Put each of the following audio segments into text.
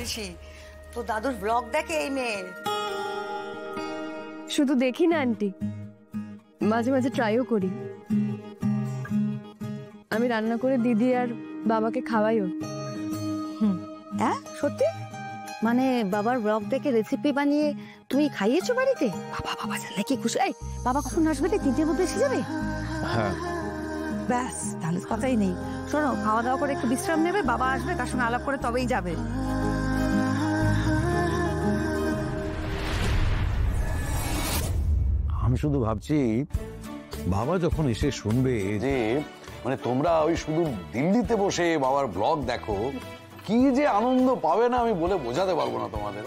ঋষি, তো দাদুর ব্লগ দেখে এই মেয়ে। শুধু দেখি না আন্টি, মাঝে মাঝে ট্রাইও করি। আমি রান্না করে দিদি আর বাবাকে খাওয়াইও। হ্যাঁ সত্যি? মানে বাবার ব্লগ দেখে রেসিপি বানিয়ে তুমি খাইয়েছো বাড়িতে? বাবা বাবা জানলে কি খুশি। এই বাবা কখন আসবে? 3টের মধ্যে এসে যাবে? হ্যাঁ ব্যাস, তাহলে কথাই নেই। শোনো, খাওয়া দাওয়া করে একটু বিশ্রাম নেবে, বাবা আসবে, তার সঙ্গে আলাপ করে তবেই যাবে। আমি শুধু ভাবছি বাবা যখন এসে শুনবে যে মানে তোমরা ওই শুধু দিল্লিতে বসে বাবার ব্লগ দেখো, কি যে আনন্দ পাবে না আমি বলে বোঝাতে পারবো না তোমাদের।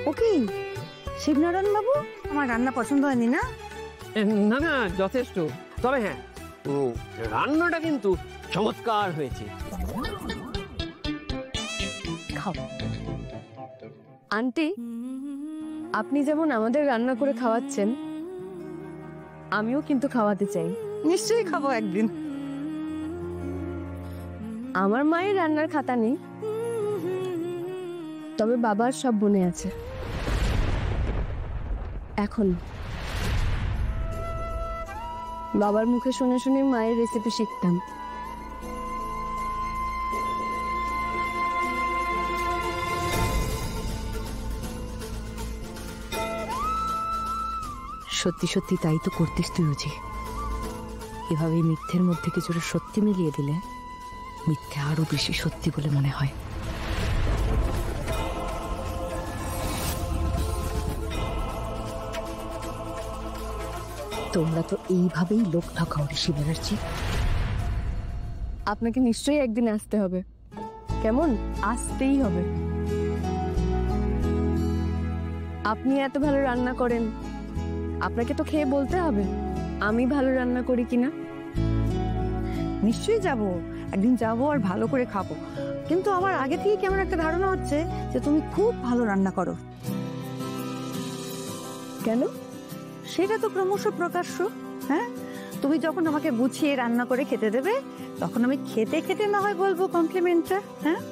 ও কি শিবনারায়ণ বাবু, আমার রান্না পছন্দ হয়নি না? না না, যথেষ্ট। তবে হ্যাঁ, রান্নাটা কিন্তু চমৎকার হয়েছে। খাও আন্টি, আপনি যেমন আমাদের রান্না করে খাওয়াচ্ছেন, আমিও কিন্তু খাওয়াতে চাই। নিশ্চয়ই খাবো একদিন। আমার মায়ের রান্নার খাতা নেই, তবে বাবার সব মনে আছে। এখন বাবার মুখে শুনে শুনে মায়ের রেসিপি শিখতাম। সত্যি সত্যি তাই তো করতিস তুই বুঝি। এভাবে মিথ্যের মধ্যে কিছুটা সত্যি মিলিয়ে দিলে মিথ্যে আরো বেশি সত্যি বলে মনে হয়। তোমরা তো এইভাবেই লোক ঠকাও ঋষি ব্যানার্জি। আপনাকে নিশ্চয়ই একদিন আসতে হবে। কেমন? আসতেই হবে। আপনি এত ভালো রান্না করেন, আপনাকে তো খেয়ে বলতে হবে আমি ভালো রান্না করি কিনা। নিশ্চয়ই যাব, একদিন যাব আর ভালো করে খাবো। কিন্তু আমার আগে থেকে কেমন একটা ধারণা হচ্ছে যে তুমি খুব ভালো রান্না করো। কেন? সেটা তো ক্রমশ প্রকাশ্য। হ্যাঁ, তুমি যখন আমাকে গুছিয়ে রান্না করে খেতে দেবে, তখন আমি খেতে খেতে না হয় বলবো কমপ্লিমেন্টটা। হ্যাঁ,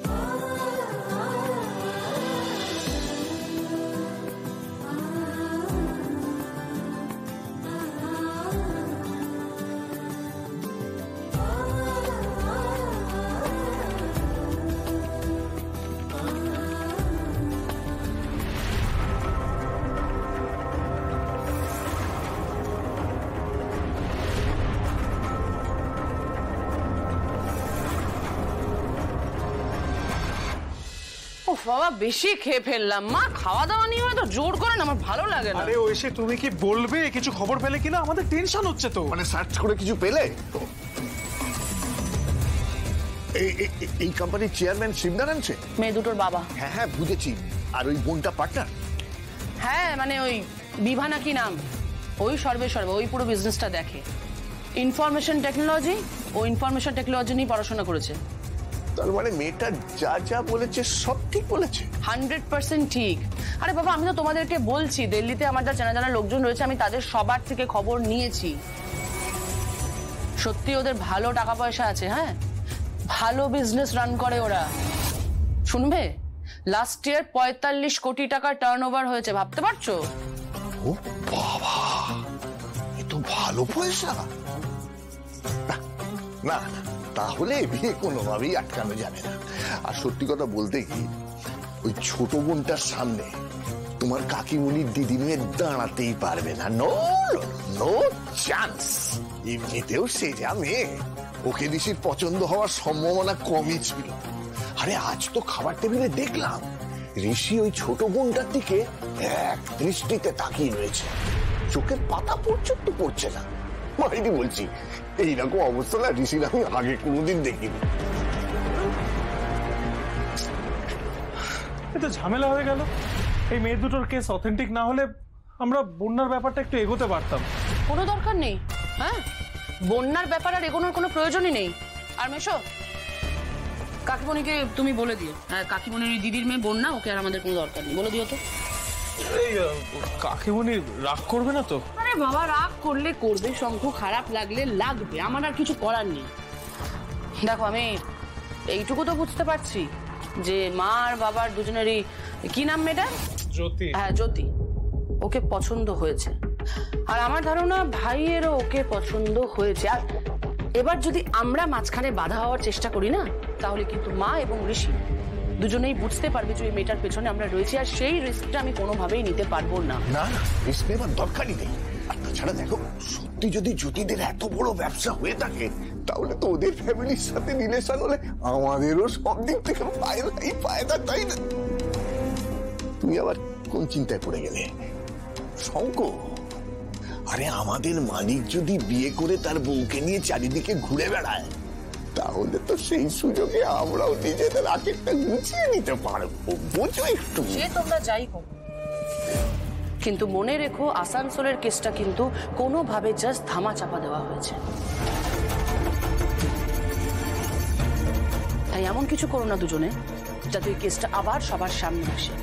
বাবা বেশি খেয়ে ফেললাম। মা খাওয়া দাওয়া নিয়ে হয়তো জোর করেন, আমার ভালো লাগে না। আরে ঐশী, তুমি কি বলবে কিছু খবর পেলে কিনা? আমাদের টেনশন হচ্ছে তো। মানে সার্চ করে কিছু পেলে? এই কোম্পানির চেয়ারম্যান শিবনারায়ণ সে মেয়ে দুটোর বাবা। হ্যাঁ হ্যাঁ বুঝেছি। আর ওই বোনটা পার্টনার? হ্যাঁ, মানে ওই বিভা নাকি নাম, ওই সর্বে ওই পুরো বিজনেসটা দেখে। ইনফরমেশন টেকনোলজি, ও ইনফরমেশন টেকনোলজি নিয়ে পড়াশোনা করেছে। তার মানে মেয়েটা যা যা বলেছে সব ঠিক বলেছে? 100% ঠিক। আরে বাবা, আমি তো তোমাদেরকে বলছি, দিল্লিতে আমার যা জানা জানা লোকজন রয়েছে, আমি তাদের সবার থেকে খবর নিয়েছি। সত্যি ওদের ভালো টাকা পয়সা আছে। হ্যাঁ, ভালো বিজনেস রান করে ওরা। শুনবে, লাস্ট ইয়ার 45 কোটি টাকা টার্নওভার হয়েছে, ভাবতে পারছো? ও বাবা, এ তো ভালো পয়সা। না না, তাহলে বিয়ে কোনোভাবেই আটকানো যাবে না। আর সত্যি কথা বলতে কি, ওই ছোট বোনটার সামনে তোমার কাকিমুনির দিদি মেয়ে দাঁড়াতেই পারবে না। No no chance. এমনিতেও সে যা মেয়ে, ওকে ঋষির পছন্দ হওয়ার সম্ভাবনা কমই ছিল। আরে আজ তো খাবার টেবিলে দেখলাম ঋষি ওই ছোট বোনটার দিকে এক দৃষ্টিতে তাকিয়ে রয়েছে, চোখের পাতা পর্যন্ত পড়ছে না। মাইনি বলছি, এইরকম অবস্থা না ঋষির আমি আগে কোনোদিন দেখিনি। এটা ঝামেলা হয়ে গেল। এই মেয়ে দুটোর কেস অথেন্টিক না হলে আমরা বন্যার ব্যাপারটা একটু এগোতে পারতাম। কোনো দরকার নেই। হ্যাঁ, বন্যার ব্যাপার আর এগোনোর কোনো প্রয়োজনই নেই। আর মেশো, কাকিমণিকে তুমি বলে দিও, হ্যাঁ কাকিমণির দিদির মেয়ে বন্যা, ওকে আর আমাদের কোনো দরকার নেই, বলে দিও তো। এই কাকিমণি রাগ করবে না তো? আরে বাবা, রাগ করলে করবে, শঙ্খ খারাপ লাগলে লাগবে, আমার আর কিছু করার নেই। দেখো, আমি এইটুকু তো বুঝতে পারছি যে মা আর বাবার দুজনেরই কি নাম মেয়েটা? জ্যোতি। হ্যাঁ জ্যোতি, ওকে পছন্দ হয়েছে। আর আমার ধারণা ভাইয়েরও ওকে পছন্দ হয়েছে। আর এবার যদি আমরা মাঝখানে বাধা হওয়ার চেষ্টা করি না, তাহলে কিন্তু মা এবং ঋষি দুজনেই বুঝতে পারবে যে ওই মেয়েটার পেছনে আমরা রয়েছি, আর সেই রিস্কটা আমি কোনোভাবেই নিতে পারবো না। না না, রিস্ক নেবার দরকারই নেই। আর তাছাড়া দেখো, সত্যি যদি জ্যোতিদের এত বড় ব্যবসা হয়ে থাকে, তাহলে তো ওদের ফ্যামিলির সাথে রিলেশন হলে আমাদেরও সব দিক থেকে ফায়দা, তাই না? তুমি আবার কোন চিন্তায় পড়ে গেলে শঙ্ক? আরে আমাদের মালিক যদি বিয়ে করে তার বউকে নিয়ে চারিদিকে ঘুরে বেড়ায়, তাহলে তো সেই সুযোগে আমরাও নিজেদের আকেরটা গুছিয়ে নিতে পারবো। বোঝো একটু? সে তোমরা যাই হোক, কিন্তু মনে রেখো আসানসোলের কেসটা কিন্তু কোনোভাবে জাস্ট ধামা চাপা দেওয়া হয়েছে। তাই এমন কিছু করো না দুজনে, যাতে ওই কেসটা আবার সবার সামনে আসে।